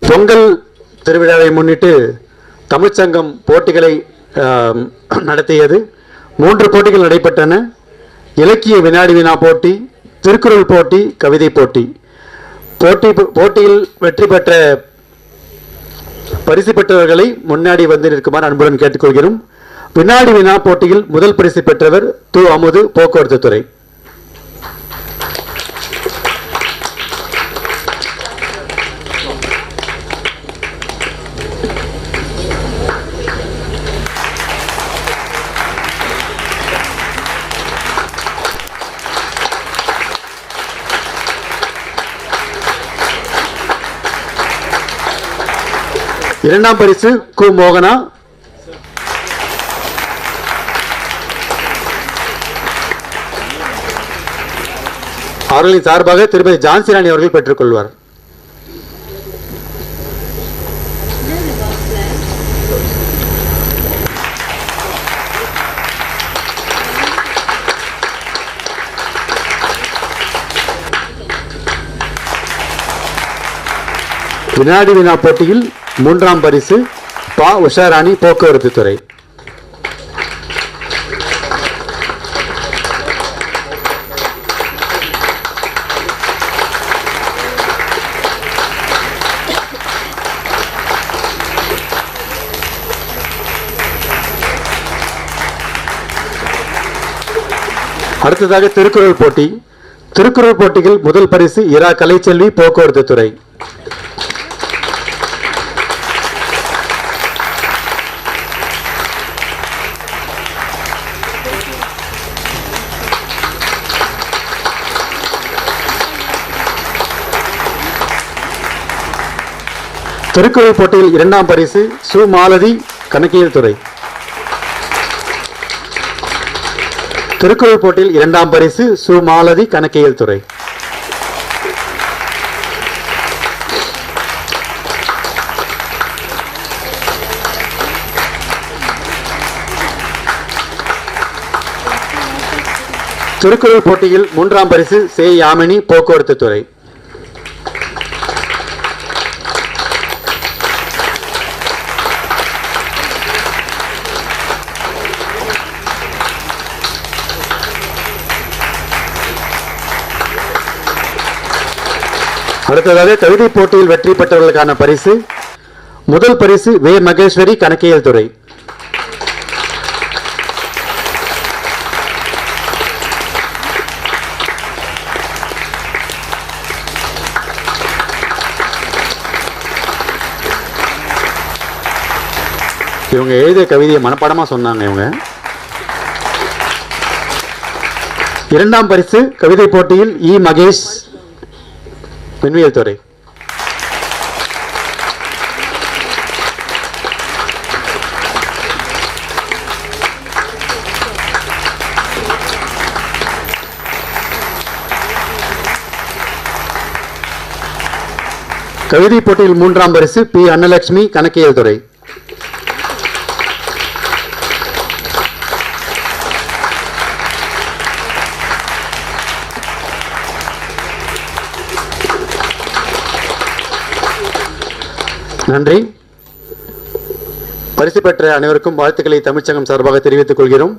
பொங்கல் திருவிழாவை முன்னிட்டு தமிழ்ச்சங்கம் போட்டிகளை நடத்தியது. 3 போட்டிகள் நடைபெற்றன. இலக்கிய வினாடி வினா போட்டி, திருக்குறள் போட்டி, கவிதை போட்டி. போட்டியில் வெற்றி பெற்ற பரிசு பெற்றவர்களை முன்னாடி வந்து நிற்குமாறு அன்புடன் கேட்டுக்கொள்கிறோம். வினாடி வினா போட்டியில் முதல் பரிசு பெற்றவர் து. அமுது, போக்குவரத்து துறை. இரண்டாம் பரிசு கு. மோகனா. அவர்களின் சார்பாக திருமதி ஜான்சி ராணி அவர்கள் பெற்றுக் கொள்வார். வினாடி வினா போட்டியில் 3ஆம் பரிசு பா. உஷாராணி, போக்குவரத்து துறை. அடுத்ததாக திருக்குறள் போட்டி. திருக்குறள் போட்டியில் முதல் பரிசு இரா. கலைச்செல்வி, போக்குவரத்து துறை. திருக்குறள் போட்டியில் 2ஆம் பரிசு சு. மாலதி, கணக்கியல் துறை. திருக்குறள் போட்டியில் 2ஆம் பரிசு சு. மாலதி, கணக்கியல் துறை. திருக்குறள் போட்டியில் 3ஆம் பரிசு சே. யாமினி, போக்குவரத்து துறை. அடுத்ததாக கவிதை போட்டியில் வெற்றி பெற்றவர்களுக்கான பரிசு. முதல் பரிசு வே. மகேஸ்வரி, கணக்கியல் துறை. இவங்க எழுதிய கவிதையை மனப்பாடமா சொன்னாங்க. இவங்க 2ஆம் பரிசு கவிதை போட்டியில் இ. மகேஷ், மின்வியல் துறை. கவிதை போட்டியில் 3ஆம் பரிசு பி. அன்னலட்சுமி, கணக்கியல் துறை. நன்றி. பரிசு பெற்ற அனைவருக்கும் வாழ்த்துக்களை தமிழ்ச்சங்கம் சார்பாக தெரிவித்துக் கொள்கிறோம்.